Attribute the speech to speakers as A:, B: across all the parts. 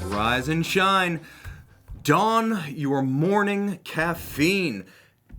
A: Rise and shine. Don your morning caffeine,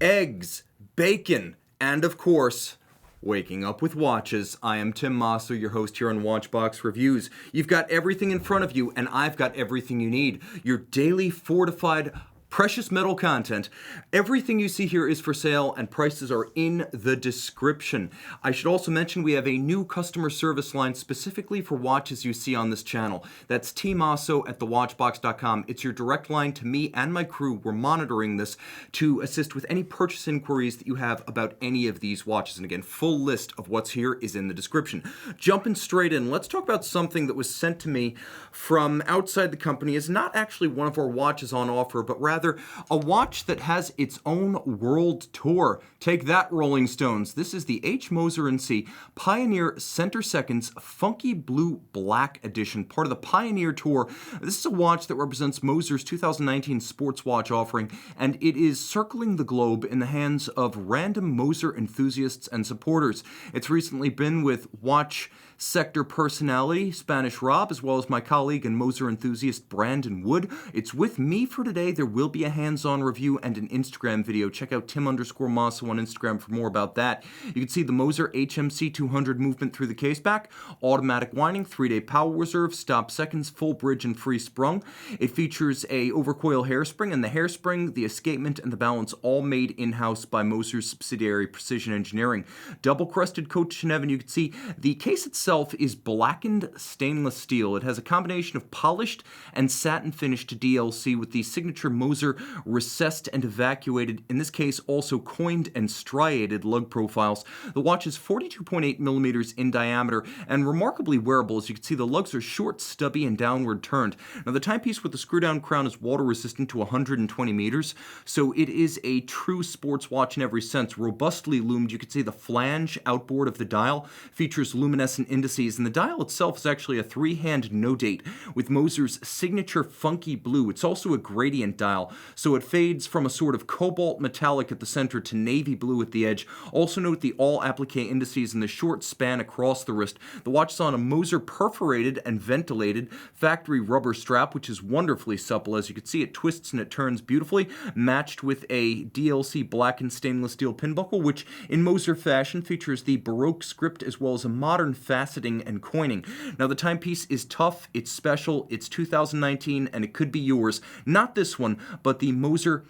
A: eggs, bacon, and of course, waking up with watches. I am tmosso, your host here on Watchbox Reviews. You've got everything in front of you, and I've got everything you need. Your daily fortified precious metal content. Everything you see here is for sale, and prices are in the description. I should also mention we have a new customer service line specifically for watches you see on this channel. That's tmosso at thewatchbox.com. It's your direct line to me and my crew. We're monitoring this to assist with any purchase inquiries that you have about any of these watches. And again, full list of what's here is in the description. Jumping straight in, let's talk about something that was sent to me from outside the company. It's not actually one of our watches on offer, but rather a watch that has its own world tour. Take that, Rolling Stones. This is the H. Moser & C. Pioneer Centerseconds Funky Blue Black Edition, part of the Pioneer Tour. This is a watch that represents Moser's 2019 sports watch offering, and it is circling the globe in the hands of random Moser enthusiasts and supporters. It's recently been with watch sector personality Spanish Rob, as well as my colleague and Moser enthusiast Brandon Wood. It's with me for today. There will be a hands-on review and an Instagram video. Check out Tim_Mosso on Instagram for more about that. You can see the Moser HMC 200 movement through the case back, automatic winding, 3-day power reserve, stop seconds, full bridge and free sprung. It features a overcoil hairspring, and the hairspring, the escapement, and the balance all made in-house by Moser's subsidiary Precision Engineering. Double-crested coat Chenev, and you can see the case itself is blackened stainless steel. It has a combination of polished and satin finish to DLC with the signature Moser recessed and evacuated, in this case also coined and striated lug profiles. The watch is 42.8 millimeters in diameter and remarkably wearable. As you can see, the lugs are short, stubby, and downward turned. Now, the timepiece with the screw-down crown is water resistant to 120 meters, so it is a true sports watch in every sense. Robustly loomed. You can see the flange outboard of the dial features luminescent indices, and the dial itself is actually a 3-hand no-date with Moser's signature funky blue. It's also a gradient dial, so it fades from a sort of cobalt metallic at the center to navy blue at the edge. Also note the all-applique indices in the short span across the wrist. The watch is on a Moser perforated and ventilated factory rubber strap, which is wonderfully supple. As you can see, it twists and it turns beautifully, matched with a DLC blackened stainless steel pin buckle, which in Moser fashion features the Baroque script as well as a modern faceting and coining. Now, the timepiece is tough, it's special, it's 2019, and it could be yours. Not this one, but the Moser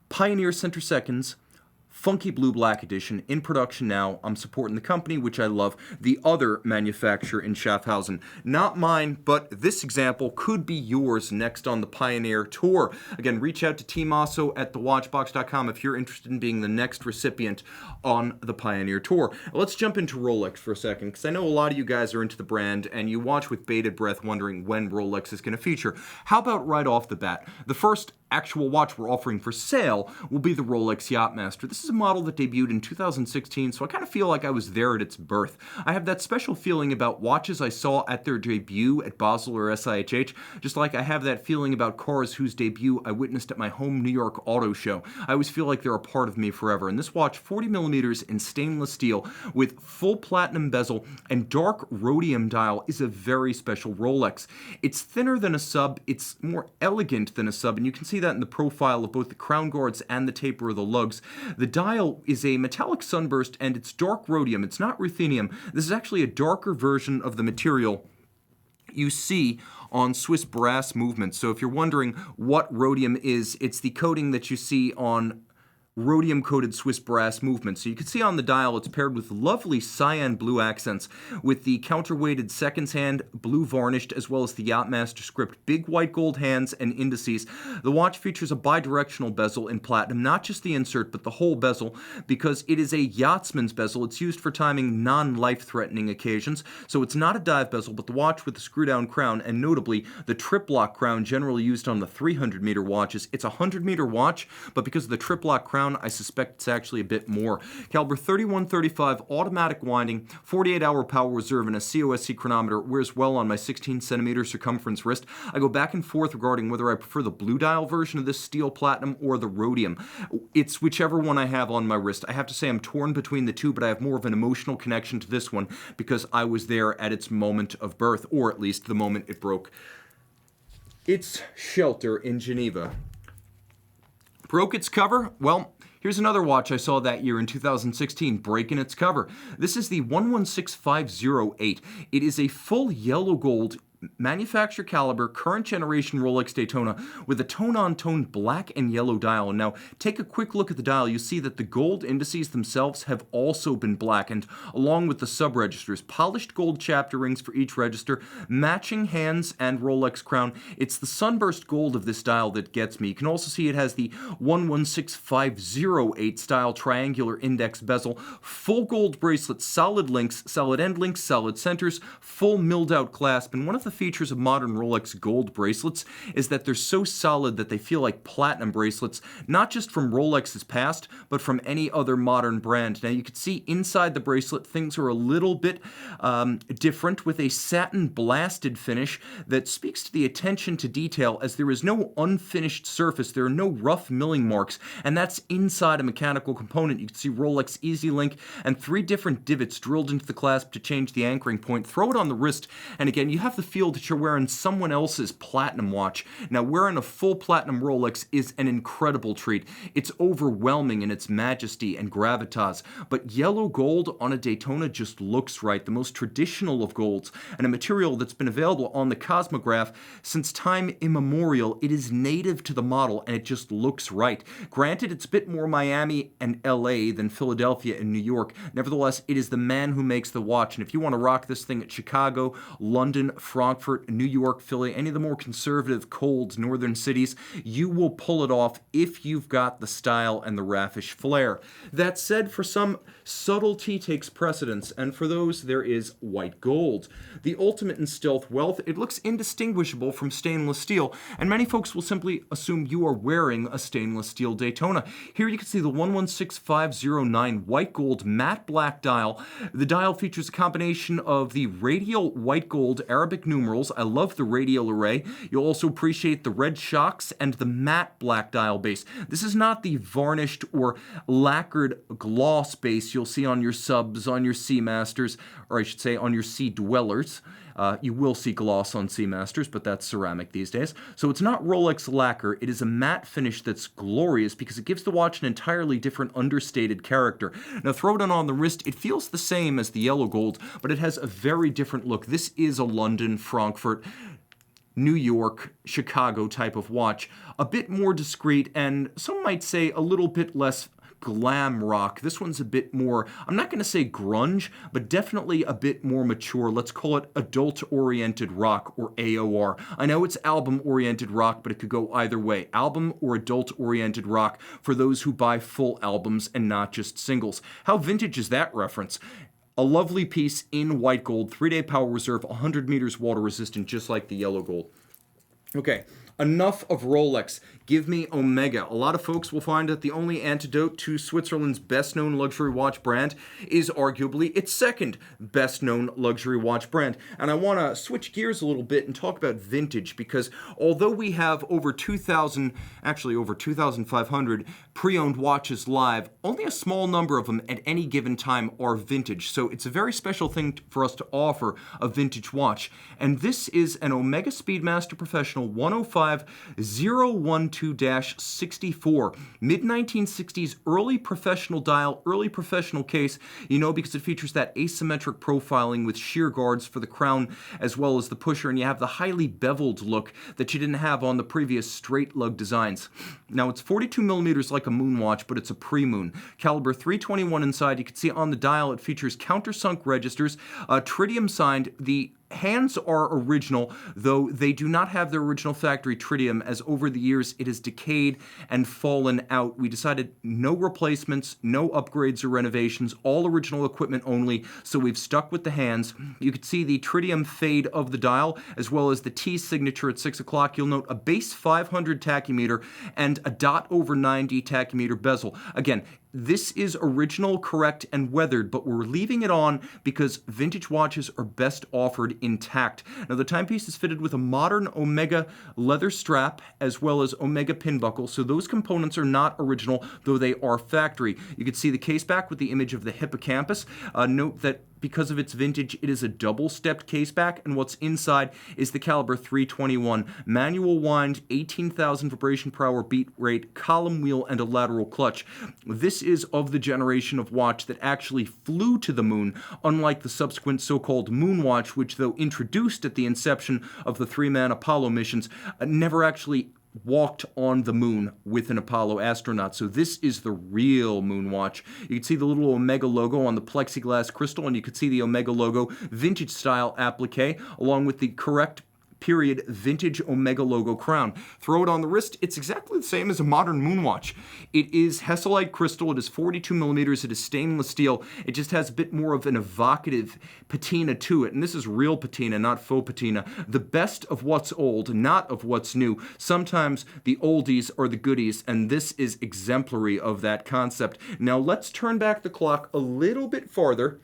A: Pioneer Centerseconds Funky Blue Black Edition in production now. I'm supporting the company, which I love, the other manufacturer in Schaffhausen. Not mine, but this example could be yours next on the Pioneer Tour. Again, reach out to tmosso at thewatchbox.com if you're interested in being the next recipient on the Pioneer Tour. Let's jump into Rolex for a second, because I know a lot of you guys are into the brand, and you watch with bated breath wondering when Rolex is going to feature. How about right off the bat? The first actual watch we're offering for sale will be the Rolex Yachtmaster. This is a model that debuted in 2016, so I kind of feel like I was there at its birth. I have that special feeling about watches I saw at their debut at Basel or SIHH, just like I have that feeling about cars whose debut I witnessed at my home New York auto show. I always feel like they're a part of me forever. And this watch, 40 millimeters in stainless steel with full platinum bezel and dark rhodium dial, is a very special Rolex. It's thinner than a sub, it's more elegant than a sub, and you can see that in the profile of both the crown guards and the taper of the lugs. The dial is a metallic sunburst, and it's dark rhodium. It's not ruthenium. This is actually a darker version of the material you see on Swiss brass movements. So if you're wondering what rhodium is, it's the coating that you see on rhodium-coated Swiss brass movement. So you can see on the dial it's paired with lovely cyan blue accents with the counterweighted seconds hand, blue varnished, as well as the Yachtmaster script, big white gold hands and indices. The watch features a bidirectional bezel in platinum, not just the insert, but the whole bezel, because it is a yachtsman's bezel. It's used for timing non-life-threatening occasions, so it's not a dive bezel, but the watch with the screw-down crown, and notably the trip-lock crown generally used on the 300-meter watches. It's a 100-meter watch, but because of the trip-lock crown, crown. I suspect it's actually a bit more. Caliber 3135, automatic winding, 48-hour power reserve, and a COSC chronometer. Wears well on my 16-centimeter circumference wrist. I go back and forth regarding whether I prefer the blue dial version of this steel platinum or the rhodium. It's whichever one I have on my wrist. I have to say I'm torn between the two, but I have more of an emotional connection to this one because I was there at its moment of birth, or at least the moment it broke its shelter in Geneva. Broke its cover? Well, here's another watch I saw that year in 2016, breaking its cover. This is the 116508. It is a full yellow gold manufacturer caliber, current generation Rolex Daytona with a tone-on-tone black and yellow dial. And now, take a quick look at the dial. You see that the gold indices themselves have also been blackened, along with the sub-registers. Polished gold chapter rings for each register, matching hands and Rolex crown. It's the sunburst gold of this dial that gets me. You can also see it has the 116508 style triangular index bezel, full gold bracelet, solid links, solid end links, solid centers, full milled out clasp. And one of the features of modern Rolex gold bracelets is that they're so solid that they feel like platinum bracelets, not just from Rolex's past, but from any other modern brand. Now you can see inside the bracelet things are a little bit different, with a satin blasted finish that speaks to the attention to detail, as there is no unfinished surface, there are no rough milling marks, and that's inside a mechanical component. You can see Rolex Easy Link and 3 different divots drilled into the clasp to change the anchoring point. Throw it on the wrist, and again, you have the feel that you're wearing someone else's platinum watch. Now, wearing a full platinum Rolex is an incredible treat. It's overwhelming in its majesty and gravitas, but yellow gold on a Daytona just looks right, the most traditional of golds, and a material that's been available on the Cosmograph since time immemorial. It is native to the model, and it just looks right. Granted, it's a bit more Miami and LA than Philadelphia and New York. Nevertheless, it is the man who makes the watch, and if you want to rock this thing at Chicago, London, Frankfurt, New York, Philly, any of the more conservative, cold northern cities, you will pull it off if you've got the style and the raffish flair. That said, for some, subtlety takes precedence, and for those, there is white gold. The ultimate in stealth wealth, it looks indistinguishable from stainless steel, and many folks will simply assume you are wearing a stainless steel Daytona. Here you can see the 116509 white gold matte black dial. The dial features a combination of the radial white gold Arabic numerals. I love the radial array. You'll also appreciate the red shocks and the matte black dial base. This is not the varnished or lacquered gloss base you'll see on your subs, on your Seamasters, or I should say on your Sea Dwellers. You will see gloss on Seamasters, but that's ceramic these days. So it's not Rolex lacquer. It is a matte finish that's glorious because it gives the watch an entirely different understated character. Now throw it on the wrist. It feels the same as the yellow gold, but it has a very different look. This is a London, Frankfurt, New York, Chicago type of watch. A bit more discreet, and some might say a little bit less glam rock. This one's a bit more, I'm not going to say grunge, but definitely a bit more mature. Let's call it adult-oriented rock, or AOR. I know it's album-oriented rock, but it could go either way. Album or adult-oriented rock for those who buy full albums and not just singles. How vintage is that reference? A lovely piece in white gold, 3-day power reserve, 100 meters water resistant, just like the yellow gold. Okay, enough of Rolex. Give me Omega. A lot of folks will find that the only antidote to Switzerland's best-known luxury watch brand is arguably its second best-known luxury watch brand. And I want to switch gears a little bit and talk about vintage, because although we have over 2,500 pre-owned watches live, only a small number of them at any given time are vintage. So it's a very special thing for us to offer a vintage watch. And this is an Omega Speedmaster Professional 105012-64. Mid-1960s, early professional dial, early professional case, you know, because it features that asymmetric profiling with shear guards for the crown as well as the pusher, and you have the highly beveled look that you didn't have on the previous straight lug designs. Now, it's 42 millimeters like a Moonwatch, but it's a pre-moon. Caliber 321 inside. You can see on the dial it features countersunk registers, tritium signed. The hands are original, though they do not have their original factory tritium, as over the years it has decayed and fallen out. We decided no replacements, no upgrades or renovations, all original equipment only, so we've stuck with the hands. You can see the tritium fade of the dial, as well as the T signature at 6 o'clock. You'll note a base 500 tachymeter and a dot over 90 tachymeter bezel. Again, this is original, correct, and weathered, but we're leaving it on because vintage watches are best offered intact. Now, the timepiece is fitted with a modern Omega leather strap as well as Omega pin buckle, so those components are not original, though they are factory. You can see the case back with the image of the hippocampus. Note that because of its vintage, it is a double-stepped case back, and what's inside is the caliber 321 manual wind, 18,000 vibration per hour beat rate, column wheel, and a lateral clutch. This is of the generation of watch that actually flew to the moon, unlike the subsequent so-called Moonwatch, which, though introduced at the inception of the three-man Apollo missions, never actually walked on the moon with an Apollo astronaut. So this is the real Moonwatch. You can see the little Omega logo on the plexiglass crystal, and you can see the Omega logo vintage style applique, along with the correct period vintage Omega logo crown. Throw it on the wrist, it's exactly the same as a modern Moonwatch. It is Hesselite crystal, it is 42 millimeters, it is stainless steel, it just has a bit more of an evocative patina to it, and this is real patina, not faux patina. The best of what's old, not of what's new. Sometimes the oldies are the goodies, and this is exemplary of that concept. Now let's turn back the clock a little bit farther.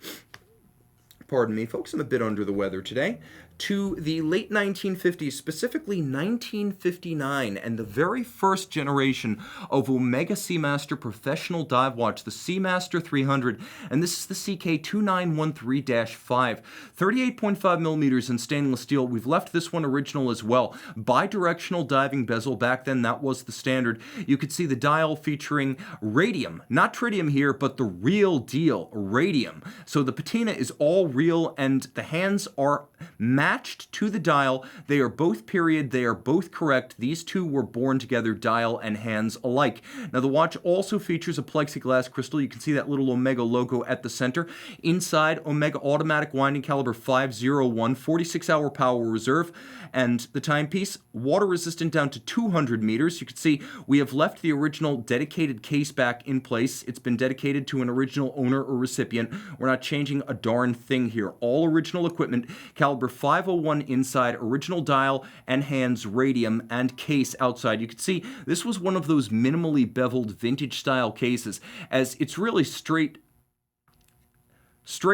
A: Pardon me, folks, I'm a bit under the weather today. To the late 1950s, specifically 1959, and the very first generation of Omega Seamaster professional dive watch, the Seamaster 300, and this is the CK2913-5, 38.5 millimeters in stainless steel. We've left this one original as well. Bidirectional diving bezel, back then that was the standard. You could see the dial featuring radium, not tritium here, but the real deal, radium. So the patina is all real, and the hands are matched to the dial. They are both period, they are both correct. These two were born together, dial and hands alike. Now the watch also features a plexiglass crystal. You can see that little Omega logo at the center. Inside, Omega automatic winding caliber 501, 46-hour power reserve, and the timepiece, water resistant down to 200 meters. You can see we have left the original dedicated case back in place. It's been dedicated to an original owner or recipient. We're not changing a darn thing here. All original equipment, caliber 501 inside, original dial and hands, radium, and case outside. You can see this was one of those minimally beveled vintage style cases, as it's really straight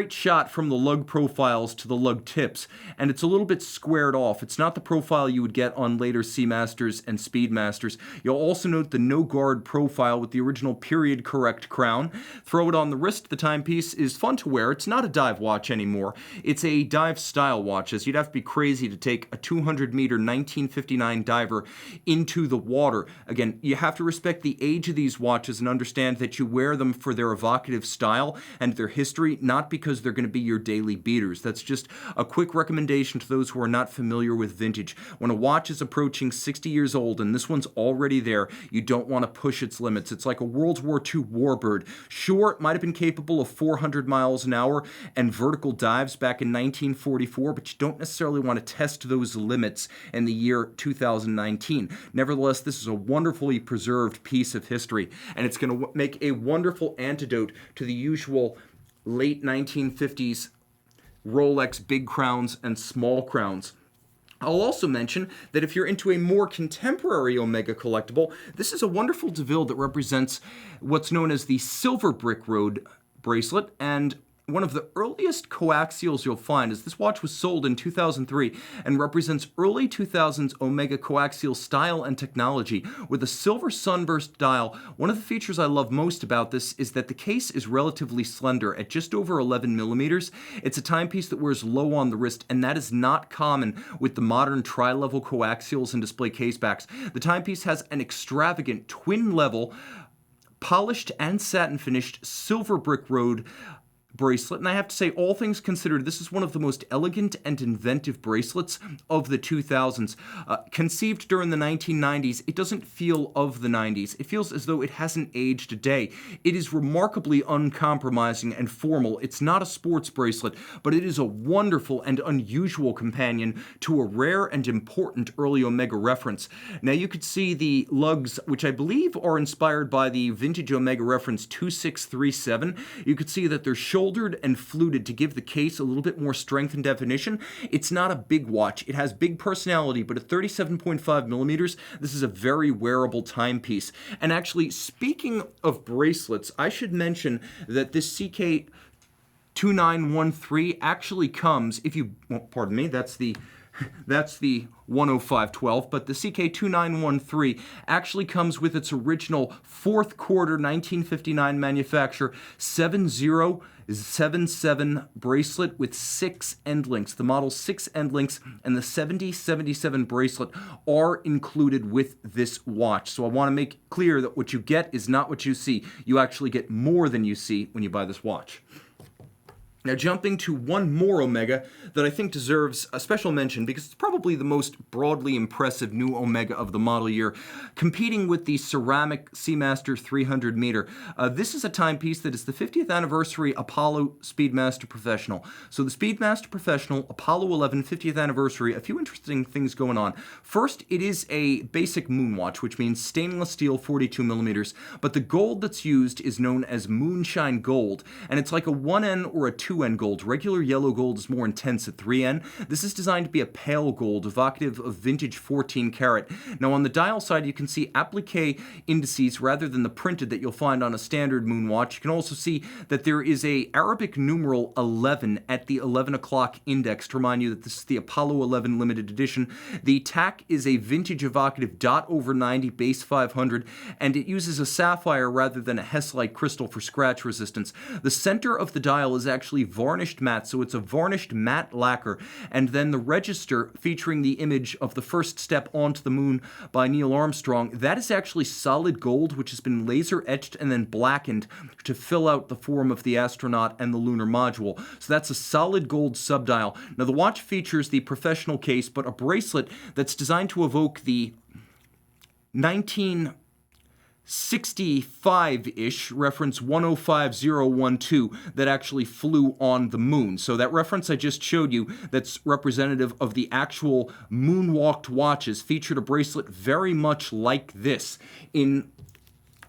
A: shot from the lug profiles to the lug tips, and it's a little bit squared off. It's not the profile you would get on later Seamasters and Speedmasters. You'll also note the no guard profile with the original period correct crown. Throw it on the wrist. The timepiece is fun to wear. It's not a dive watch anymore. It's a dive style watch, as you'd have to be crazy to take a 200-meter 1959 diver into the water. Again, you have to respect the age of these watches and understand that you wear them for their evocative style and their history, not because they're going to be your daily beaters. That's just a quick recommendation to those who are not familiar with vintage. When a watch is approaching 60 years old and this one's already there, you don't want to push its limits. It's like a World War II warbird. Sure, it might have been capable of 400 miles an hour and vertical dives back in 1944, but you don't necessarily want to test those limits in the year 2019. Nevertheless, this is a wonderfully preserved piece of history, and it's going to make a wonderful antidote to the usual late 1950s Rolex big crowns and small crowns. I'll also mention that if you're into a more contemporary Omega collectible, this is a wonderful DeVille that represents what's known as the Silver Brick Road bracelet, and one of the earliest coaxials you'll find is this watch was sold in 2003 and represents early 2000s Omega coaxial style and technology with a silver sunburst dial. One of the features I love most about this is that the case is relatively slender at just over 11 millimeters. It's a timepiece that wears low on the wrist, and that is not common with the modern tri-level coaxials and display casebacks. The timepiece has an extravagant twin-level, polished and satin finished Silver Brick Road bracelet, and I have to say, all things considered, this is one of the most elegant and inventive bracelets of the 2000s. Conceived during the 1990s, it doesn't feel of the 90s. It feels as though it hasn't aged a day. It is remarkably uncompromising and formal. It's not a sports bracelet, but it is a wonderful and unusual companion to a rare and important early Omega reference. Now, you could see the lugs, which I believe are inspired by the vintage Omega reference 2637. You could see that they're shouldered and fluted to give the case a little bit more strength and definition. It's not a big watch. It has big personality, but at 37.5 millimeters, this is a very wearable timepiece. And actually, speaking of bracelets, I should mention that this CK 2913 actually comes, if you, well, pardon me, that's the 10512, but the CK2913 actually comes with its original fourth quarter 1959 manufacture 7077 bracelet with 6 end links. The model 6 end links and the 7077 bracelet are included with this watch. So I want to make clear that what you get is not what you see. You actually get more than you see when you buy this watch. Now, jumping to one more Omega that I think deserves a special mention because it's probably the most broadly impressive new Omega of the model year, competing with the ceramic Seamaster 300 meter. This is a timepiece that is the 50th anniversary Apollo Speedmaster Professional. So the Speedmaster Professional, Apollo 11 50th anniversary, a few interesting things going on. First, it is a basic Moonwatch, which means stainless steel 42 millimeters, but the gold that's used is known as Moonshine Gold, and it's like a 1N or a 2N gold. Regular yellow gold is more intense at 3N. This is designed to be a pale gold, evocative of vintage 14 karat. Now on the dial side, you can see applique indices rather than the printed that you'll find on a standard Moonwatch. You can also see that there is a Arabic numeral 11 at the 11 o'clock index to remind you that this is the Apollo 11 limited edition. The tack is a vintage evocative .over90 base 500, and it uses a sapphire rather than a Hess-like crystal for scratch resistance. The center of the dial is actually varnished matte, so it's a varnished matte lacquer, and then the register featuring the image of the first step onto the moon by Neil Armstrong, that is actually solid gold, which has been laser etched and then blackened to fill out the form of the astronaut and the lunar module. So that's a solid gold subdial. Now the watch features the professional case, but a bracelet that's designed to evoke the 1965-ish reference 105012 that actually flew on the moon. So that reference I just showed you that's representative of the actual moonwalked watches featured a bracelet very much like this. In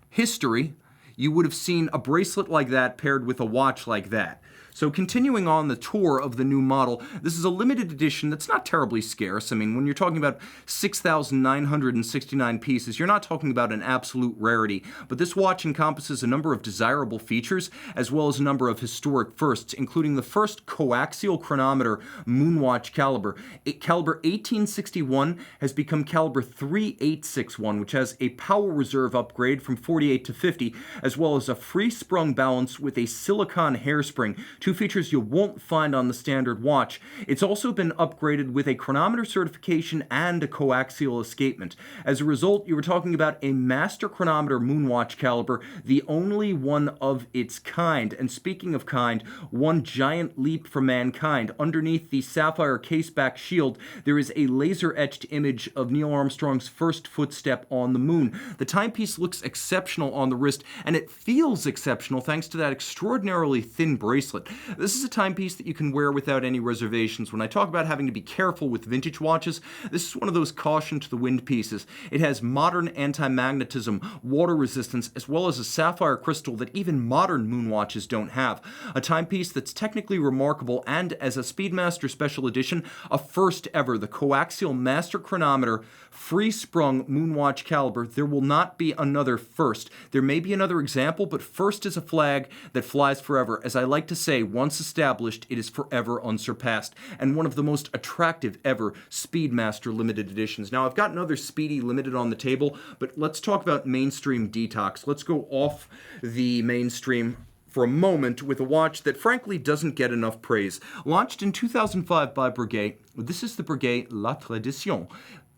A: history, you would have seen a bracelet like that paired with a watch like that. So continuing on the tour of the new model, this is a limited edition that's not terribly scarce. I mean, when you're talking about 6,969 pieces, you're not talking about an absolute rarity. But this watch encompasses a number of desirable features, as well as a number of historic firsts, including the first co-axial chronometer Moonwatch caliber. Caliber 1861 has become caliber 3861, which has a power reserve upgrade from 48 to 50, as well as a free-sprung balance with a silicon hairspring. Two features you won't find on the standard watch. It's also been upgraded with a chronometer certification and a coaxial escapement. As a result, you were talking about a master chronometer Moonwatch caliber, the only one of its kind. And speaking of kind, one giant leap for mankind. Underneath the sapphire caseback shield, there is a laser-etched image of Neil Armstrong's first footstep on the moon. The timepiece looks exceptional on the wrist, and it feels exceptional thanks to that extraordinarily thin bracelet. This is a timepiece that you can wear without any reservations. When I talk about having to be careful with vintage watches, this is one of those caution to the wind pieces. It has modern anti-magnetism, water resistance, as well as a sapphire crystal that even modern Moonwatches don't have. A timepiece that's technically remarkable and, as a Speedmaster special edition, a first ever, the coaxial master chronometer free-sprung Moonwatch caliber. There will not be another first. There may be another example, but first is a flag that flies forever. As I like to say, once established, it is forever unsurpassed, and one of the most attractive ever Speedmaster limited editions. Now, I've got another Speedy limited on the table, but let's talk about mainstream detox. Let's go off the mainstream for a moment with a watch that frankly doesn't get enough praise. Launched in 2005 by Breguet, this is the Breguet La Tradition.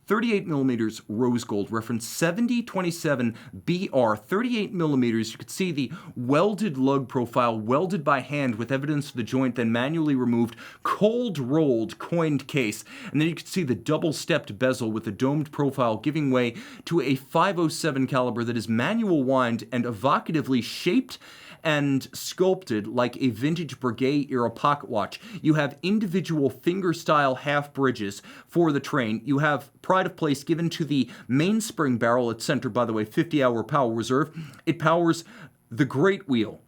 A: 38 millimeters rose gold, reference 7027 BR, 38 millimeters. You could see the welded lug profile, welded by hand with evidence of the joint, then manually removed, cold rolled, coined case. And then you could see the double-stepped bezel with the domed profile giving way to a 507 caliber that is manual wind and evocatively shaped and sculpted like a vintage Breguet era pocket watch. You have individual finger-style half bridges for the train. You have pride of place given to the mainspring barrel at center, by the way, 50-hour power reserve. It powers the great wheel,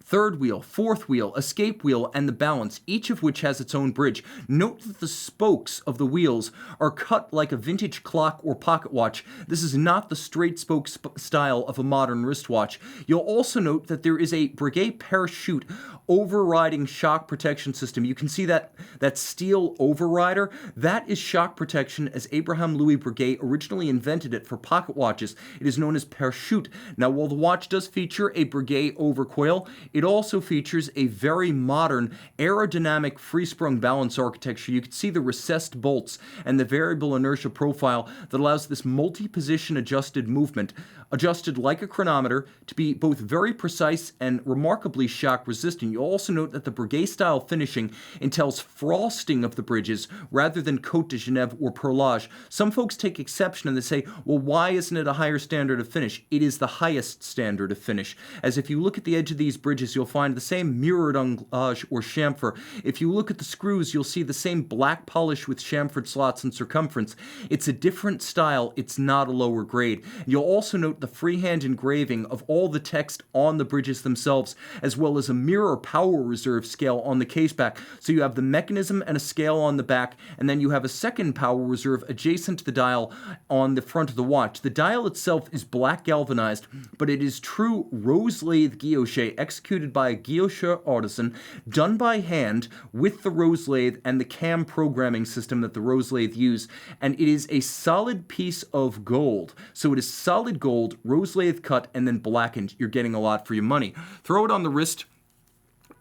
A: third wheel, fourth wheel, escape wheel, and the balance, each of which has its own bridge. Note that the spokes of the wheels are cut like a vintage clock or pocket watch. This is not the straight spoke style of a modern wristwatch. You'll also note that there is a Breguet parachute overriding shock protection system. You can see that steel overrider. That is shock protection as Abraham Louis Breguet originally invented it for pocket watches. It is known as parachute. Now, while the watch does feature a Breguet overcoil, it also features a very modern aerodynamic free-sprung balance architecture. You can see the recessed bolts and the variable inertia profile that allows this multi-position adjusted movement, adjusted like a chronometer, to be both very precise and remarkably shock resistant. You'll also note that the Breguet style finishing entails frosting of the bridges rather than Côte de Genève or perlage. Some folks take exception and they say, well, why isn't it a higher standard of finish? It is the highest standard of finish, as if you look at the edge of these bridges, you'll find the same mirrored anglage or chamfer. If you look at the screws, you'll see the same black polish with chamfered slots and circumference. It's a different style. It's not a lower grade. You'll also note the freehand engraving of all the text on the bridges themselves, as well as a mirror power reserve scale on the case back. So you have the mechanism and a scale on the back, and then you have a second power reserve adjacent to the dial on the front of the watch. The dial itself is black galvanized, but it is true rose lathe guilloche executed by a guilloche artisan, done by hand with the rose lathe and the cam programming system that the rose lathe use. And it is a solid piece of gold. So it is solid gold, rose lathe cut, and then blackened. You're getting a lot for your money. Throw it on the wrist.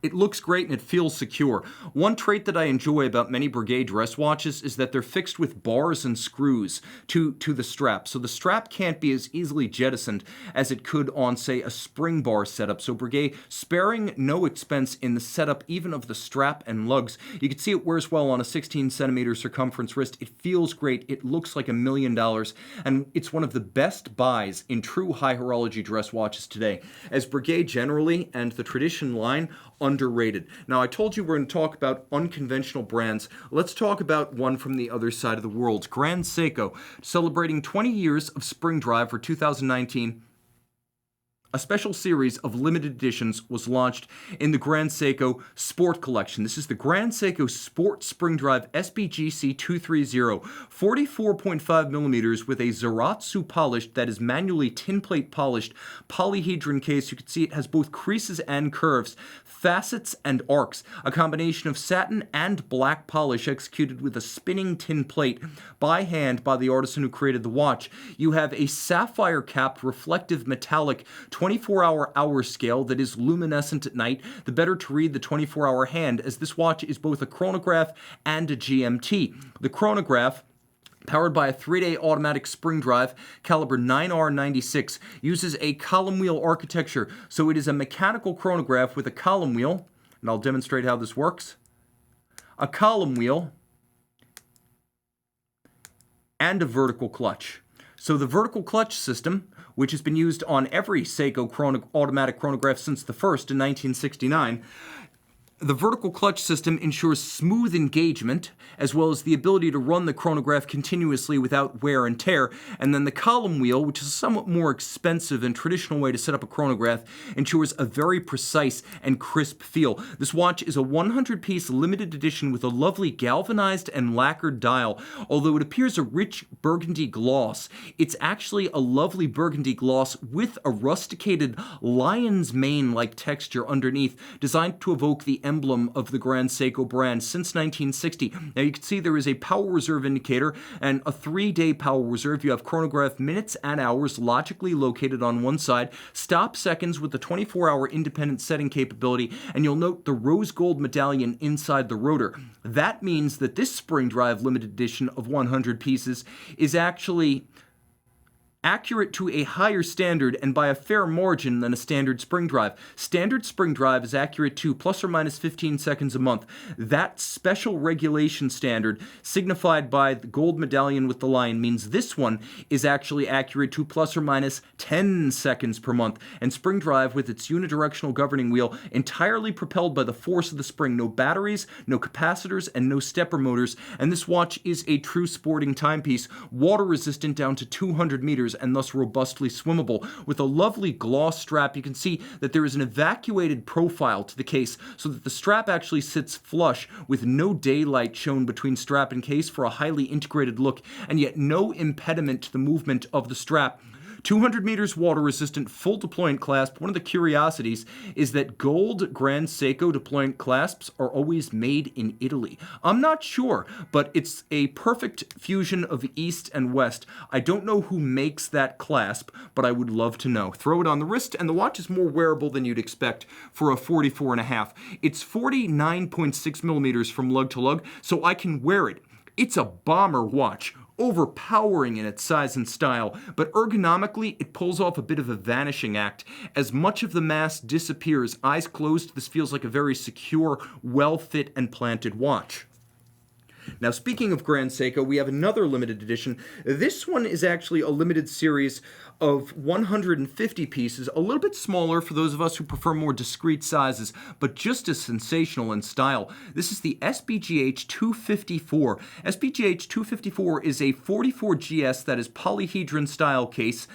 A: It looks great and it feels secure. One trait that I enjoy about many Breguet dress watches is that they're fixed with bars and screws to the strap. So the strap can't be as easily jettisoned as it could on, say, a spring bar setup. So Breguet sparing no expense in the setup even of the strap and lugs. You can see it wears well on a 16-centimeter circumference wrist. It feels great. It looks like $1 million. And it's one of the best buys in true high horology dress watches today, as Breguet generally and the Tradition line underrated. Now, I told you we're going to talk about unconventional brands. Let's talk about one from the other side of the world. Grand Seiko, celebrating 20 years of Spring Drive for 2019. A special series of limited editions was launched in the Grand Seiko Sport Collection. This is the Grand Seiko Sport Spring Drive SBGC 230, 44.5 millimeters with a Zaratsu polished, that is manually tin plate polished, polyhedron case. You can see it has both creases and curves, facets and arcs, a combination of satin and black polish executed with a spinning tin plate by hand by the artisan who created the watch. You have a sapphire capped reflective metallic 24-hour hour scale that is luminescent at night, the better to read the 24-hour hand, as this watch is both a chronograph and a GMT. The chronograph, powered by a 3-day automatic spring drive, caliber 9R96, uses a column wheel architecture, so it is a mechanical chronograph with a column wheel, and I'll demonstrate how this works. A column wheel and a vertical clutch. So the vertical clutch system, which has been used on every Seiko automatic chronograph since the first in 1969, the vertical clutch system ensures smooth engagement, as well as the ability to run the chronograph continuously without wear and tear. And then the column wheel, which is a somewhat more expensive and traditional way to set up a chronograph, ensures a very precise and crisp feel. This watch is a 100-piece limited edition with a lovely galvanized and lacquered dial. Although it appears a rich burgundy gloss, it's actually a lovely burgundy gloss with a rusticated lion's mane-like texture underneath, designed to evoke the emblem of the Grand Seiko brand since 1960. Now you can see there is a power reserve indicator and a 3-day power reserve. You have chronograph minutes and hours logically located on one side, stop seconds with the 24-hour independent setting capability, and you'll note the rose gold medallion inside the rotor. That means that this spring drive limited edition of 100 pieces is actually accurate to a higher standard and by a fair margin than a standard spring drive. Standard spring drive is accurate to plus or minus 15 seconds a month. That special regulation standard, signified by the gold medallion with the lion, means this one is actually accurate to plus or minus 10 seconds per month. And spring drive, with its unidirectional governing wheel, entirely propelled by the force of the spring. No batteries, no capacitors, and no stepper motors. And this watch is a true sporting timepiece, water resistant down to 200 meters, and thus robustly swimmable. With a lovely gloss strap, you can see that there is an evacuated profile to the case so that the strap actually sits flush with no daylight shown between strap and case for a highly integrated look, and yet no impediment to the movement of the strap. 200 meters water resistant, full deployant clasp. One of the curiosities is that gold Grand Seiko deployant clasps are always made in Italy. I'm not sure, but it's a perfect fusion of East and West. I don't know who makes that clasp, but I would love to know. Throw it on the wrist, and the watch is more wearable than you'd expect for a 44.5. It's 49.6 millimeters from lug to lug, so I can wear it. It's a bomber watch, overpowering in its size and style, but ergonomically it pulls off a bit of a vanishing act. As much of the mass disappears, eyes closed, this feels like a very secure, well-fit and planted watch. Now, speaking of Grand Seiko, we have another limited edition. This one is actually a limited series of 150 pieces, a little bit smaller for those of us who prefer more discrete sizes, but just as sensational in style. This is the SBGH 254. SBGH 254 is a 44GS that is polyhedron style case,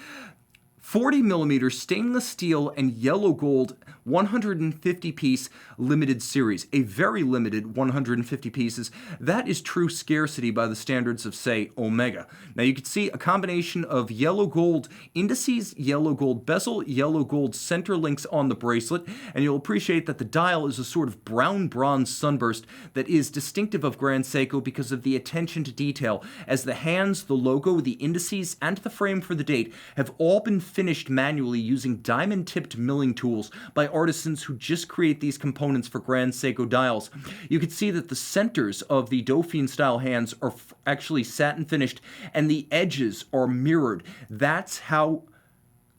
A: 40mm stainless steel and yellow gold 150 piece limited series. A very limited 150 pieces. That is true scarcity by the standards of, say, Omega. Now you can see a combination of yellow gold indices, yellow gold bezel, yellow gold center links on the bracelet, and you'll appreciate that the dial is a sort of brown bronze sunburst that is distinctive of Grand Seiko because of the attention to detail, as the hands, the logo, the indices, and the frame for the date have all been finished manually using diamond-tipped milling tools by artisans who just create these components for Grand Seiko dials. You can see that the centers of the Dauphine-style hands are actually satin finished, and the edges are mirrored. That's how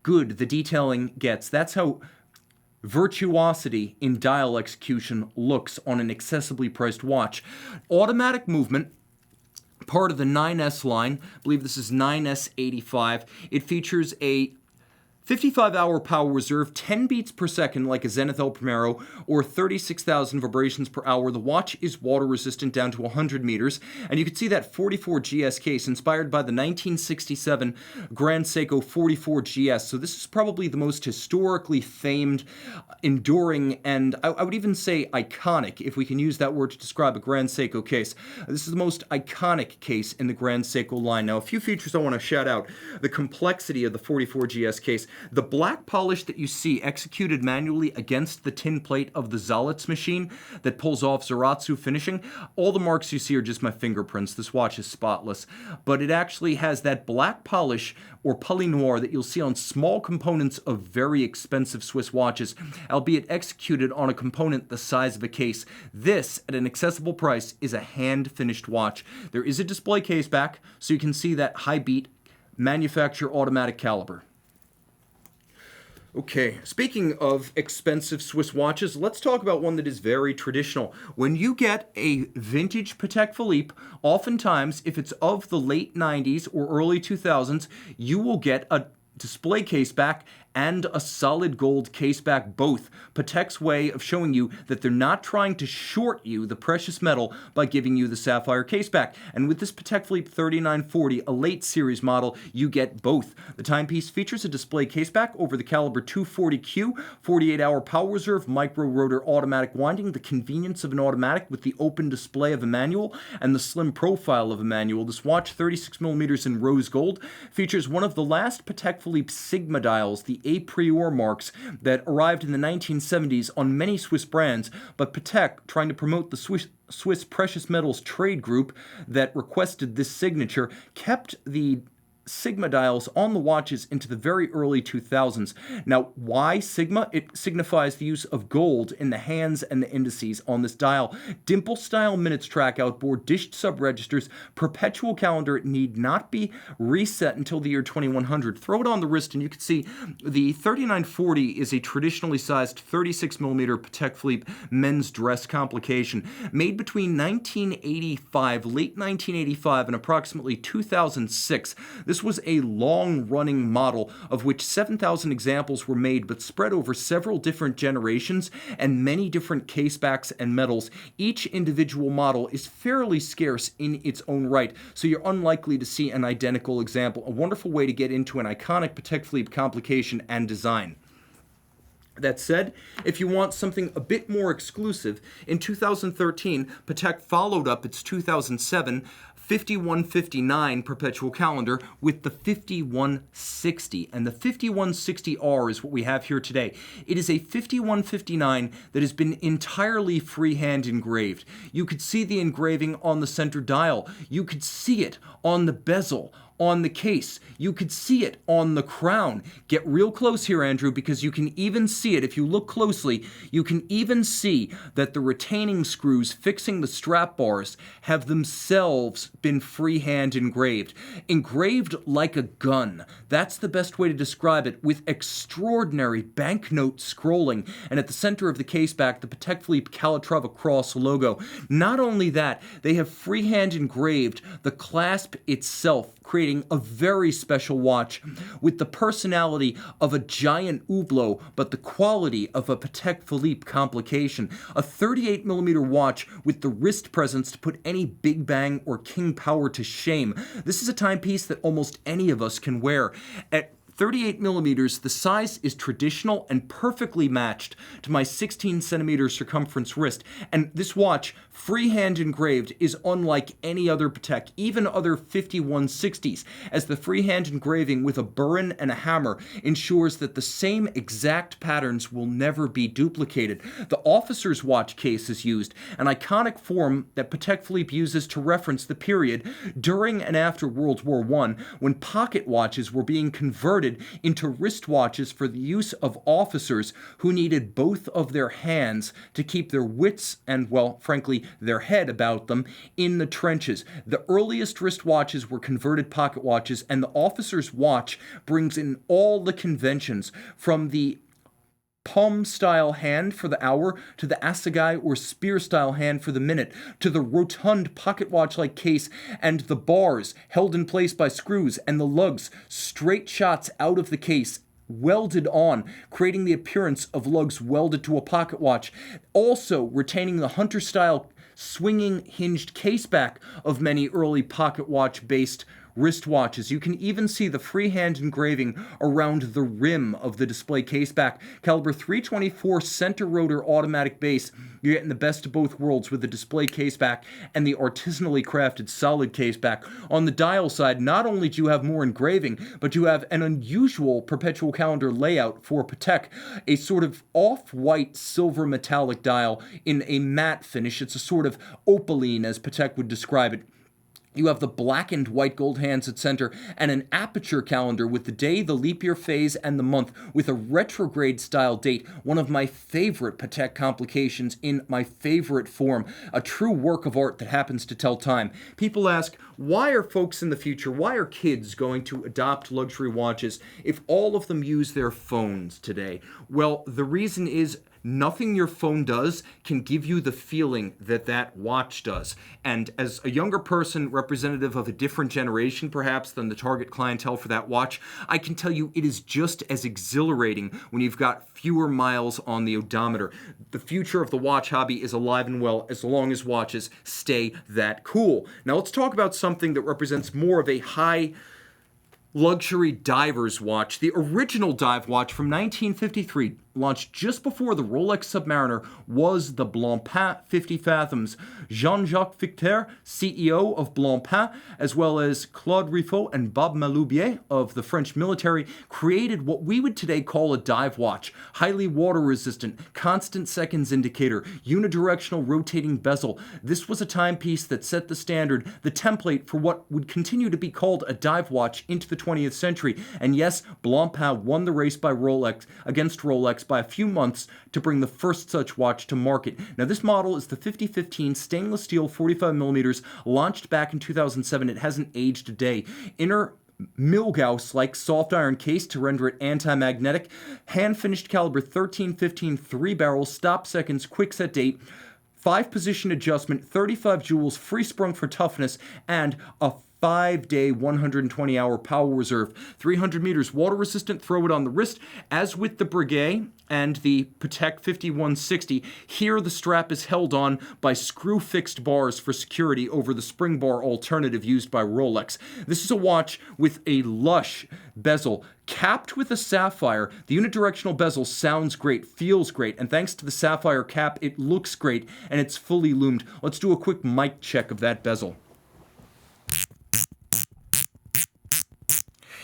A: good the detailing gets. That's how virtuosity in dial execution looks on an accessibly priced watch. Automatic movement, part of the 9S line. I believe this is 9S85. It features a 55-hour power reserve, 10 beats per second like a Zenith El Primero, or 36,000 vibrations per hour. The watch is water resistant down to 100 meters, and you can see that 44 GS case inspired by the 1967 Grand Seiko 44 GS. So this is probably the most historically famed, enduring, and I would even say iconic, if we can use that word to describe a Grand Seiko case. This is the most iconic case in the Grand Seiko line. Now, a few features I want to shout out. The complexity of the 44 GS case. The black polish that you see executed manually against the tin plate of the Zalitz machine that pulls off Zaratsu finishing, all the marks you see are just my fingerprints. This watch is spotless. But it actually has that black polish or poly noir that you'll see on small components of very expensive Swiss watches, albeit executed on a component the size of a case. This, at an accessible price, is a hand-finished watch. There is a display case back, so you can see that high-beat manufacturer automatic caliber. Okay, speaking of expensive Swiss watches, let's talk about one that is very traditional. When you get a vintage Patek Phillipe, oftentimes, if it's of the late 90s or early 2000s, you will get a display case back and a solid gold case back, both. Patek's way of showing you that they're not trying to short you the precious metal by giving you the sapphire case back. And with this Patek Phillipe 3940, a late series model, you get both. The timepiece features a display case back over the caliber 240Q, 48-hour power reserve, micro rotor automatic winding, the convenience of an automatic with the open display of a manual, and the slim profile of a manual. This watch, 36mm in rose gold, features one of the last Patek Philippe Sigma dials, the the a priori marks that arrived in the 1970s on many Swiss brands, but Patek, trying to promote the Swiss Precious Metals Trade Group that requested this signature, kept the Sigma dials on the watches into the very early 2000s. Now, why Sigma? It signifies the use of gold in the hands and the indices on this dial. Dimple-style minutes track outboard, dished sub-registers, perpetual calendar. It need not be reset until the year 2100. Throw it on the wrist and you can see the 3940 is a traditionally sized 36mm Patek Phillipe men's dress complication made between 1985, late 1985, and approximately 2006. This was a long-running model of which 7,000 examples were made but spread over several different generations and many different casebacks and metals. Each individual model is fairly scarce in its own right, so you're unlikely to see an identical example. A wonderful way to get into an iconic Patek Philippe complication and design. That said, if you want something a bit more exclusive, in 2013, Patek followed up its 2007 5159 perpetual calendar with the 5160, and the 5160R is what we have here today. It is a 5159 that has been entirely freehand engraved. You could see the engraving on the center dial. You could see it on the bezel, on the case. You could see it on the crown. Get real close here, Andrew, because you can even see it. If you look closely, you can even see that the retaining screws fixing the strap bars have themselves been freehand engraved. Engraved like a gun. That's the best way to describe it, with extraordinary banknote scrolling, and at the center of the case back, the Patek Philippe Calatrava Cross logo. Not only that, they have freehand engraved the clasp itself, creating a very special watch with the personality of a giant Hublot, but the quality of a Patek Philippe complication. A 38mm watch with the wrist presence to put any Big Bang or King Power to shame. This is a timepiece that almost any of us can wear. At 38mm, the size is traditional and perfectly matched to my 16cm circumference wrist, and this watch, freehand engraved, is unlike any other Patek, even other 5160s, as the freehand engraving with a burin and a hammer ensures that the same exact patterns will never be duplicated. The officer's watch case is used, an iconic form that Patek Philippe uses to reference the period during and after World War I, when pocket watches were being converted into wristwatches for the use of officers who needed both of their hands to keep their wits and, well, frankly, their head about them in the trenches. The earliest wristwatches were converted pocket watches, and the officer's watch brings in all the conventions, from the palm-style hand for the hour, to the assegai or spear-style hand for the minute, to the rotund pocket watch-like case and the bars held in place by screws, and the lugs straight shots out of the case, welded on, creating the appearance of lugs welded to a pocket watch, also retaining the hunter-style swinging hinged caseback of many early pocket watch-based wristwatches. You can even see the freehand engraving around the rim of the display caseback. Caliber 324 center rotor automatic base. You're getting the best of both worlds with the display caseback and the artisanally crafted solid caseback. On the dial side, not only do you have more engraving, but you have an unusual perpetual calendar layout for Patek, a sort of off-white silver metallic dial in a matte finish. It's a sort of opaline, as Patek would describe it. You have the blackened white gold hands at center and an aperture calendar with the day, the leap year phase, and the month with a retrograde style date, one of my favorite Patek complications in my favorite form, a true work of art that happens to tell time. People ask, why are folks in the future, why are kids going to adopt luxury watches if all of them use their phones today? Well, the reason is nothing your phone does can give you the feeling that that watch does. And as a younger person, representative of a different generation perhaps than the target clientele for that watch, I can tell you it is just as exhilarating when you've got fewer miles on the odometer. The future of the watch hobby is alive and well as long as watches stay that cool. Now let's talk about something that represents more of a high luxury diver's watch, the original dive watch from 1953, launched just before the Rolex Submariner, was the Blancpain 50 Fathoms. Jean-Jacques Victor, CEO of Blancpain, as well as Claude Riffaut and Bob Maloubier of the French military, created what we would today call a dive watch. Highly water resistant, constant seconds indicator, unidirectional rotating bezel. This was a timepiece that set the standard, the template for what would continue to be called a dive watch into the 20th century. And yes, Blancpain won the race by against Rolex by a few months to bring the first such watch to market. Now this model is the 5015 stainless steel 45mm, launched back in 2007. It hasn't aged a day. Inner Milgauss-like soft iron case to render it anti-magnetic. Hand-finished caliber 1315 3-barrel, stop seconds, quick set date, 5-position adjustment, 35 joules, free sprung for toughness, and a 5-day, 120-hour power reserve. 300 meters water resistant, throw it on the wrist. As with the Breguet and the Patek 5160, here the strap is held on by screw-fixed bars for security over the spring bar alternative used by Rolex. This is a watch with a lush bezel, capped with a sapphire. The unidirectional bezel sounds great, feels great, and thanks to the sapphire cap, it looks great, and it's fully loomed. Let's do a quick mic check of that bezel.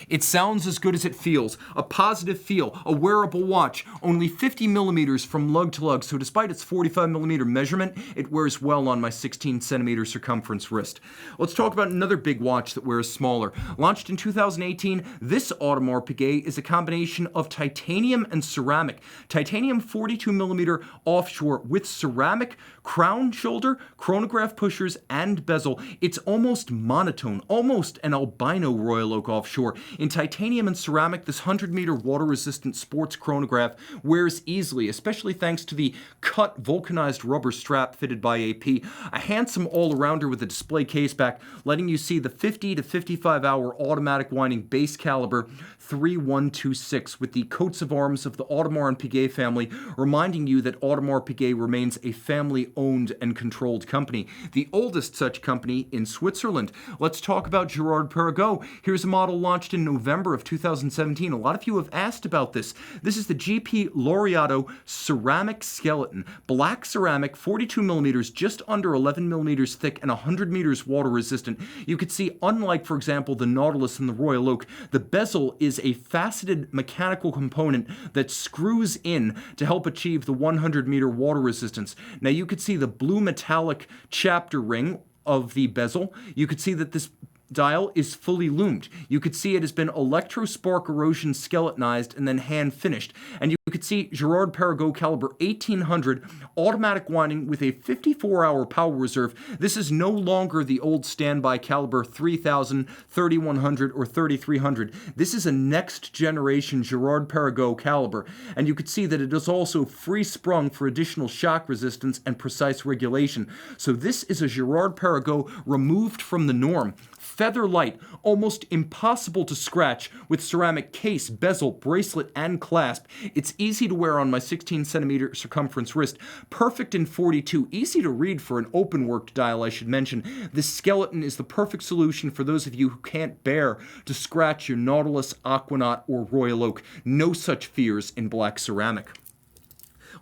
A: It sounds as good as it feels. A positive feel, a wearable watch, only 50 millimeters from lug to lug, so despite its 45 millimeter measurement, it wears well on my 16 centimeter circumference wrist. Let's talk about another big watch that wears smaller. Launched in 2018, this Audemars Piguet is a combination of titanium and ceramic. Titanium 42 millimeter offshore with ceramic crown shoulder, chronograph pushers, and bezel. It's almost monotone, almost an albino Royal Oak offshore. In titanium and ceramic, this 100-meter water-resistant sports chronograph wears easily, especially thanks to the cut vulcanized rubber strap fitted by AP. A handsome all-arounder with a display case back, letting you see the 50 to 55-hour automatic winding base caliber 3126 with the coats of arms of the Audemars and Piguet family, reminding you that Audemars Piguet remains a family-owned and controlled company, the oldest such company in Switzerland. Let's talk about Girard-Perregaux. Here's a model launched in November of 2017. A lot of you have asked about this. This is the GP Laureato ceramic skeleton. Black ceramic, 42 millimeters, just under 11 millimeters thick, and 100 meters water resistant. You could see, unlike, for example, the Nautilus and the Royal Oak, the bezel is a faceted mechanical component that screws in to help achieve the 100-meter water resistance. Now, you could see the blue metallic chapter ring of the bezel. You could see that this dial is fully loomed. You could see it has been electrospark erosion skeletonized and then hand finished. And you could see Girard-Perregaux caliber 1800 automatic winding with a 54-hour power reserve. This is no longer the old standby caliber 3000, 3100, or 3300. This is a next generation Girard-Perregaux caliber. And you could see that it is also free sprung for additional shock resistance and precise regulation. So this is a Girard-Perregaux removed from the norm. Feather light, almost impossible to scratch, with ceramic case, bezel, bracelet, and clasp. It's easy to wear on my 16 centimeter circumference wrist. Perfect in 42. Easy to read for an open worked dial, I should mention. This skeleton is the perfect solution for those of you who can't bear to scratch your Nautilus, Aquanaut, or Royal Oak. No such fears in black ceramic.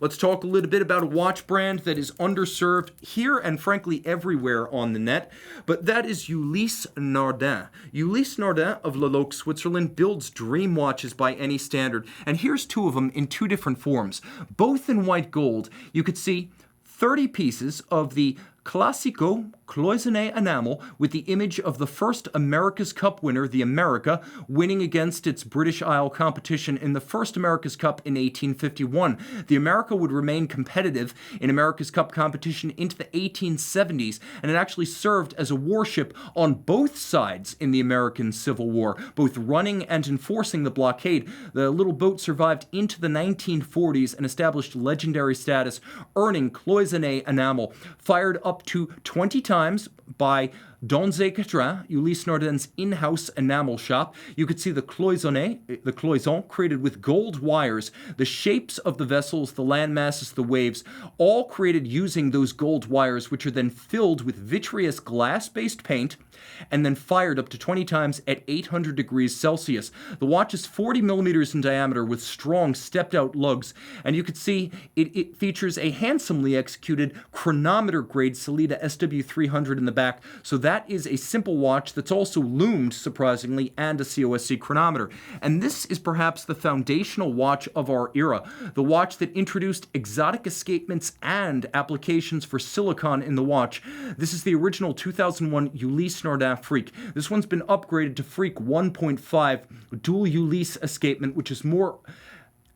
A: Let's talk a little bit about a watch brand that is underserved here and frankly everywhere on the net, but that is Ulysse Nard. Ulysse Nard of Le Loc, Switzerland, builds dream watches by any standard, and here's two of them in two different forms, both in white gold. You could see 30 pieces of the Classico cloisonné enamel with the image of the first America's Cup winner, the America, winning against its British Isle competition in the first America's Cup in 1851. The America would remain competitive in America's Cup competition into the 1870s, and it actually served as a warship on both sides in the American Civil War, both running and enforcing the blockade. The little boat survived into the 1940s and established legendary status, earning cloisonné enamel, fired up to 20 times by Dans et Quatre, Ulysse Nard's in-house enamel shop. You could see the cloison created with gold wires, the shapes of the vessels, the land masses, the waves, all created using those gold wires, which are then filled with vitreous glass-based paint and then fired up to 20 times at 800 degrees Celsius. The watch is 40 millimeters in diameter with strong stepped-out lugs, and you can see it features a handsomely executed chronometer-grade Sellita SW300 in the back, so that is a simple watch that's also loomed, surprisingly, and a COSC chronometer. And this is perhaps the foundational watch of our era, the watch that introduced exotic escapements and applications for silicon in the watch. This is the original 2001 Ulysse Nard Freak. This one's been upgraded to Freak 1.5 dual Ulysse escapement, which is more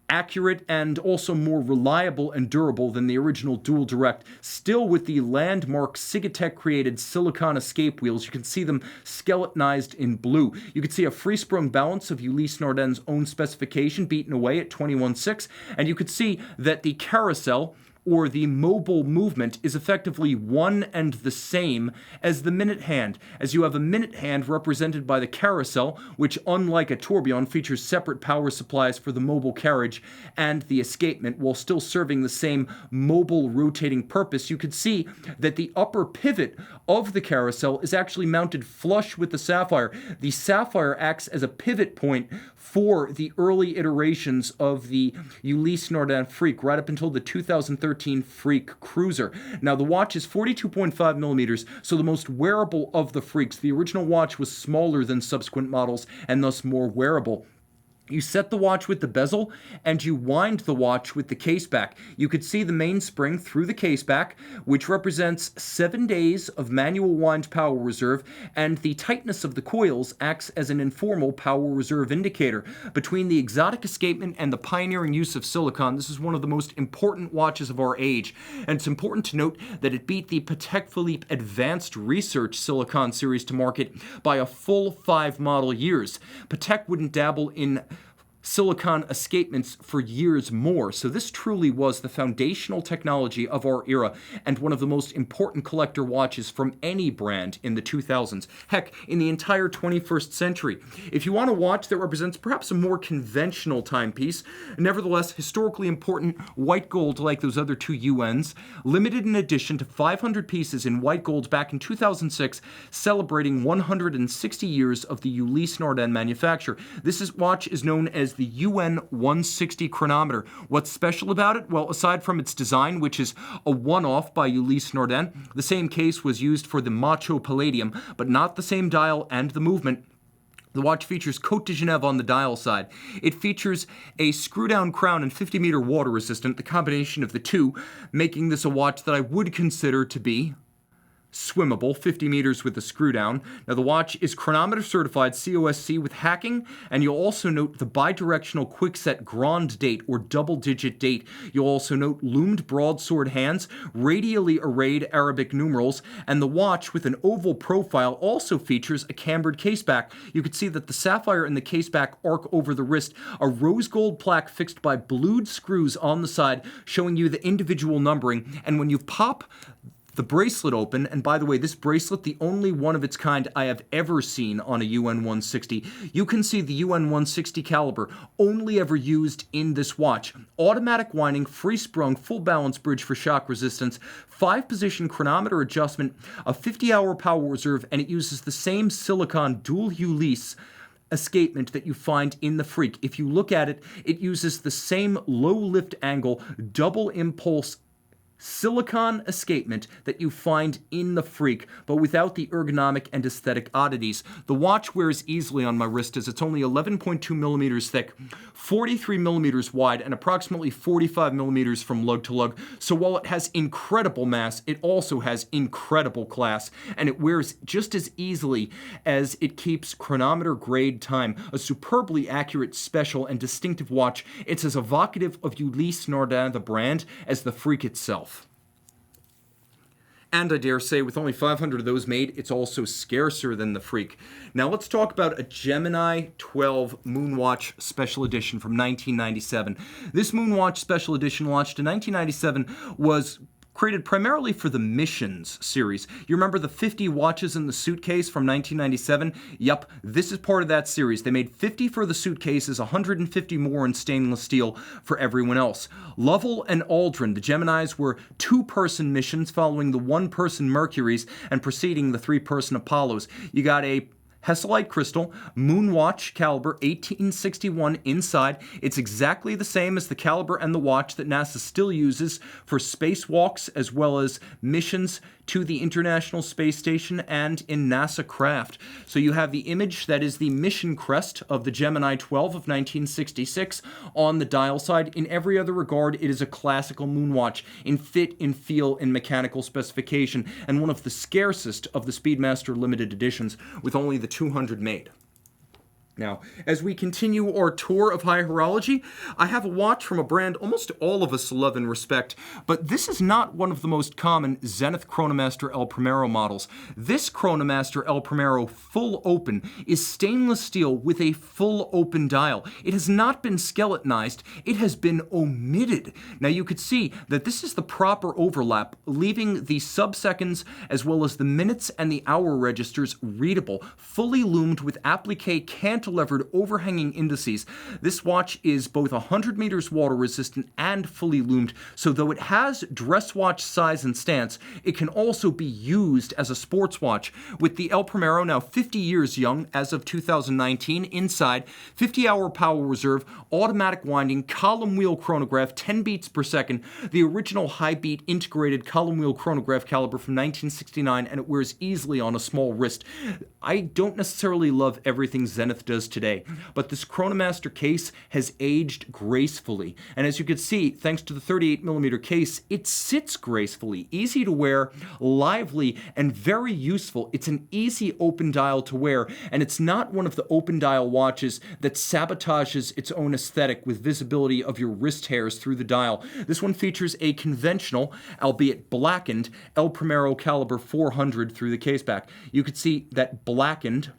A: accurate and also more reliable and durable than the original dual direct, still with the landmark Sigitech created silicon escape wheels. You can see them skeletonized in blue. You can see a free sprung balance of Ulysse Nard's own specification beaten away at 21.6, and you could see that the carousel, or the mobile movement, is effectively one and the same as the minute hand, as you have a minute hand represented by the carousel, which, unlike a tourbillon, features separate power supplies for the mobile carriage and the escapement, while still serving the same mobile rotating purpose. You could see that the upper pivot of the carousel is actually mounted flush with the sapphire. The sapphire acts as a pivot point for the early iterations of the Ulysse Nard Freak, right up until the 2013 Freak Cruiser. Now, the watch is 42.5 millimeters, so the most wearable of the Freaks. The original watch was smaller than subsequent models and thus more wearable. You set the watch with the bezel, and you wind the watch with the case back. You could see the mainspring through the case back, which represents 7 days of manual wind power reserve, and the tightness of the coils acts as an informal power reserve indicator. Between the exotic escapement and the pioneering use of silicon, this is one of the most important watches of our age, and it's important to note that it beat the Patek Phillipe Advanced Research Silicon series to market by a full 5 model years. Patek wouldn't dabble in silicon escapements for years more. So this truly was the foundational technology of our era and one of the most important collector watches from any brand in the 2000s. Heck, in the entire 21st century. If you want a watch that represents perhaps a more conventional timepiece, nevertheless historically important white gold like those other two UNs, limited in edition to 500 pieces in white gold back in 2006, celebrating 160 years of the Ulysse Nard manufacture. This watch is known as the UN 160 chronometer. What's special about it? Well, aside from its design, which is a one-off by Ulysse Nard, the same case was used for the Macho Palladium, but not the same dial and the movement. The watch features Côte de Genève on the dial side. It features a screw-down crown and 50-meter water resistant, the combination of the two, making this a watch that I would consider to be swimmable, 50 meters with a screw down. Now, the watch is chronometer certified COSC with hacking, and you'll also note the bidirectional quickset grand date or double-digit date. You'll also note loomed broadsword hands, radially arrayed Arabic numerals, and the watch with an oval profile also features a cambered caseback. You can see that the sapphire in the caseback arc over the wrist, a rose gold plaque fixed by blued screws on the side, showing you the individual numbering, and when you pop the bracelet open, and by the way, this bracelet, the only one of its kind I have ever seen on a UN 160, you can see the UN 160 caliber, only ever used in this watch. Automatic winding, free sprung, full balance bridge for shock resistance, 5-position chronometer adjustment, a 50-hour power reserve, and it uses the same silicon dual Ulysse escapement that you find in the Freak. If you look at it, it uses the same low lift angle, double impulse silicon escapement that you find in the Freak, but without the ergonomic and aesthetic oddities. The watch wears easily on my wrist as it's only 11.2 millimeters thick, 43 millimeters wide, and approximately 45 millimeters from lug to lug. So while it has incredible mass, it also has incredible class, and it wears just as easily as it keeps chronometer grade time. A superbly accurate, special, and distinctive watch. It's as evocative of Ulysse Nard, the brand, as the Freak itself. And I dare say, with only 500 of those made, it's also scarcer than the Freak. Now let's talk about a Gemini 12 Moonwatch Special Edition from 1997. This Moonwatch Special Edition, launched in 1997, was created primarily for the Missions series. You remember the 50 watches in the suitcase from 1997? Yup, this is part of that series. They made 50 for the suitcases, 150 more in stainless steel for everyone else. Lovell and Aldrin, the Geminis, were two-person missions following the one-person Mercuries and preceding the three-person Apollos. You got a Hesalite crystal, Moonwatch caliber 1861 inside. It's exactly the same as the caliber and the watch that NASA still uses for spacewalks as well as missions to the International Space Station and in NASA craft. So you have the image that is the mission crest of the Gemini 12 of 1966 on the dial side. In every other regard, it is a classical moonwatch in fit, in feel, in mechanical specification, and one of the scarcest of the Speedmaster limited editions, with only the 200 made. Now, as we continue our tour of high horology, I have a watch from a brand almost all of us love and respect, but this is not one of the most common Zenith Chronomaster El Primero models. This Chronomaster El Primero full open is stainless steel with a full open dial. It has not been skeletonized, it has been omitted. Now you could see that this is the proper overlap, leaving the sub-seconds as well as the minutes and the hour registers readable, fully loomed with applique cantilevered overhanging indices. This watch is both 100 meters water resistant and fully loomed, so though it has dress watch size and stance, it can also be used as a sports watch. With the El Primero now 50 years young as of 2019, inside 50-hour power reserve, automatic winding, column wheel chronograph, 10 beats per second, the original high beat integrated column wheel chronograph caliber from 1969, and it wears easily on a small wrist. I don't necessarily love everything Zenith does today, but this Chronomaster case has aged gracefully, and as you can see, thanks to the 38mm case, it sits gracefully, easy to wear, lively, and very useful. It's an easy open dial to wear, and it's not one of the open dial watches that sabotages its own aesthetic with visibility of your wrist hairs through the dial. This one features a conventional, albeit blackened, El Primero caliber 400 through the case back. You could see that blackened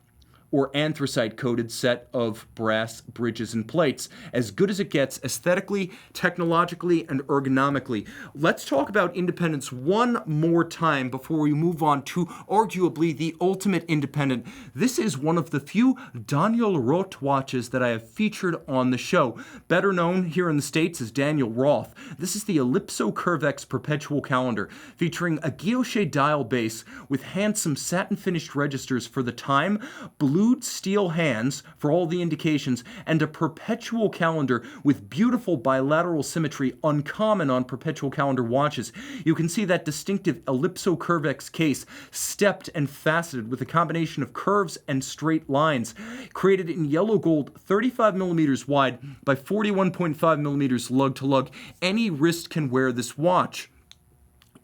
A: or anthracite-coated set of brass bridges and plates. As good as it gets aesthetically, technologically, and ergonomically. Let's talk about independence one more time before we move on to arguably the ultimate independent. This is one of the few Daniel Roth watches that I have featured on the show. Better known here in the States as Daniel Roth. This is the Ellipsocurvex Perpetual calendar, featuring a guilloche dial base with handsome satin-finished registers for the time, blued steel hands for all the indications, and a perpetual calendar with beautiful bilateral symmetry uncommon on perpetual calendar watches. You can see that distinctive Ellipsocurvex case stepped and faceted with a combination of curves and straight lines. Created in yellow gold, 35mm wide by 41.5mm lug to lug. Any wrist can wear this watch.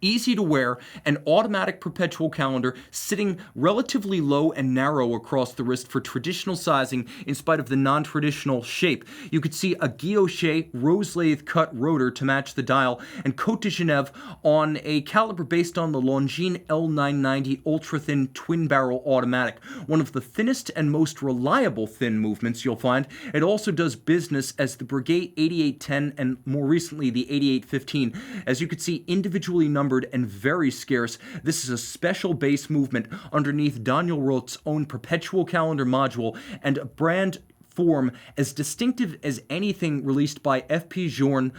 A: Easy to wear, an automatic perpetual calendar sitting relatively low and narrow across the wrist for traditional sizing in spite of the non-traditional shape. You could see a guilloche rose lathe cut rotor to match the dial, and Côte de Genève on a caliber based on the Longines L990 ultra-thin twin-barrel automatic, one of the thinnest and most reliable thin movements you'll find. It also does business as the Breguet 8810 and more recently the 8815. As you could see, individually numbered and very scarce, this is a special base movement underneath Daniel Roth's own perpetual calendar module and a brand form as distinctive as anything released by F.P. Journe,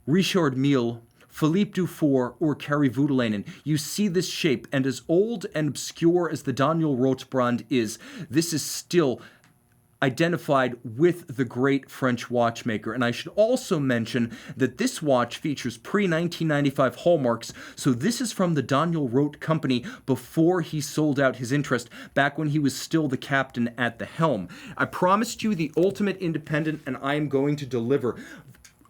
A: Richard Mille, Philippe Dufour, or Kari Voutilainen. You see this shape, and as old and obscure as the Daniel Roth brand is, this is still identified with the great French watchmaker. And I should also mention that this watch features pre-1995 hallmarks, so this is from the Daniel Roth company before he sold out his interest, back when he was still the captain at the helm. I promised you the ultimate independent, and I am going to deliver.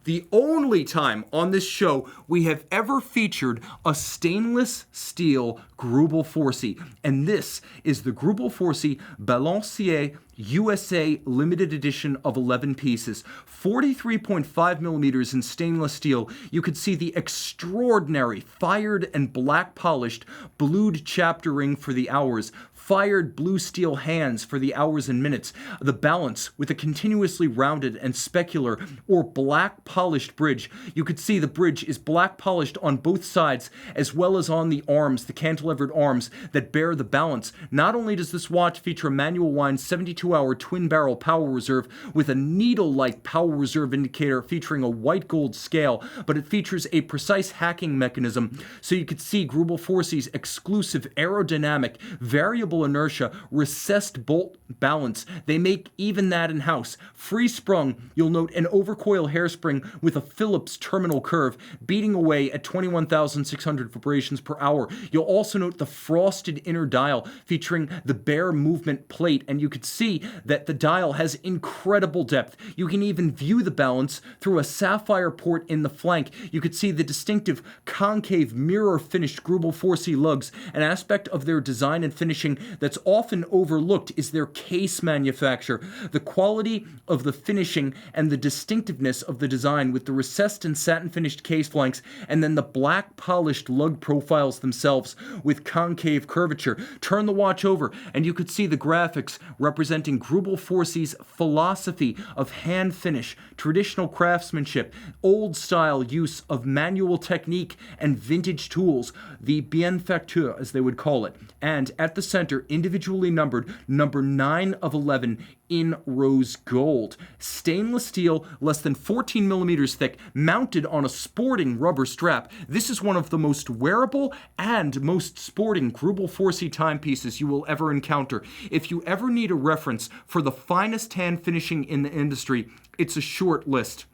A: The only time on this show we have ever featured a stainless steel Greubel Forsey, and this is the Greubel Forsey Balancier USA limited edition of 11 pieces, 43.5 millimeters in stainless steel. You could see the extraordinary fired and black polished blued chapter ring for the hours, fired blue steel hands for the hours and minutes, the balance with a continuously rounded and specular or black polished bridge. You could see the bridge is black polished on both sides as well as on the arms, the cantilevered arms that bear the balance. Not only does this watch feature a manual wind 72-hour twin barrel power reserve with a needle-like power reserve indicator featuring a white gold scale, but it features a precise hacking mechanism so you could see Greubel Forsey's exclusive aerodynamic variable inertia recessed bolt balance. They make even that in-house. Free sprung, you'll note an overcoil hairspring with a Phillips terminal curve beating away at 21,600 vibrations per hour. You'll also note the frosted inner dial featuring the bare movement plate, and you could see that the dial has incredible depth. You can even view the balance through a sapphire port in the flank. You could see the distinctive concave mirror finished Greubel Forsey lugs. An aspect of their design and finishing that's often overlooked is their case manufacture. The quality of the finishing and the distinctiveness of the design with the recessed and satin finished case flanks, and then the black polished lug profiles themselves with concave curvature. Turn the watch over and you could see the graphics representing Greubel Forsey's philosophy of hand finish, traditional craftsmanship, old style use of manual technique and vintage tools, the bienfacture as they would call it, and at the center, individually numbered, number 9 of 11 in rose gold. Stainless steel, less than 14 millimeters thick, mounted on a sporting rubber strap. This is one of the most wearable and most sporting Greubel Forsey timepieces you will ever encounter. If you ever need a reference for the finest hand finishing in the industry, it's a short list.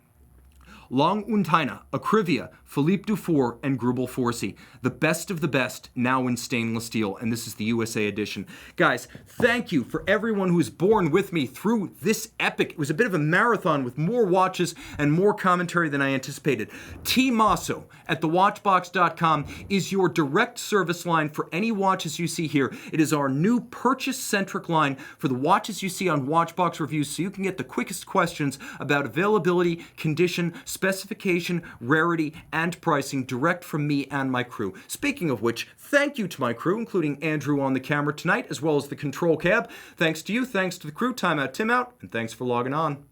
A: Long Unteiner, Acrivia, Philippe Dufour, and Greubel Forsey. The best of the best, now in stainless steel, and this is the USA edition. Guys, thank you for everyone who's borne with me through this epic. It was a bit of a marathon with more watches and more commentary than I anticipated. tmosso at thewatchbox.com is your direct service line for any watches you see here. It is our new purchase-centric line for the watches you see on Watchbox Reviews, so you can get the quickest questions about availability, condition, specification, rarity, and pricing direct from me and my crew. Speaking of which, thank you to my crew, including Andrew on the camera tonight, as well as the control cab. Thanks to you, thanks to the crew. Time out, Tim out, and thanks for logging on.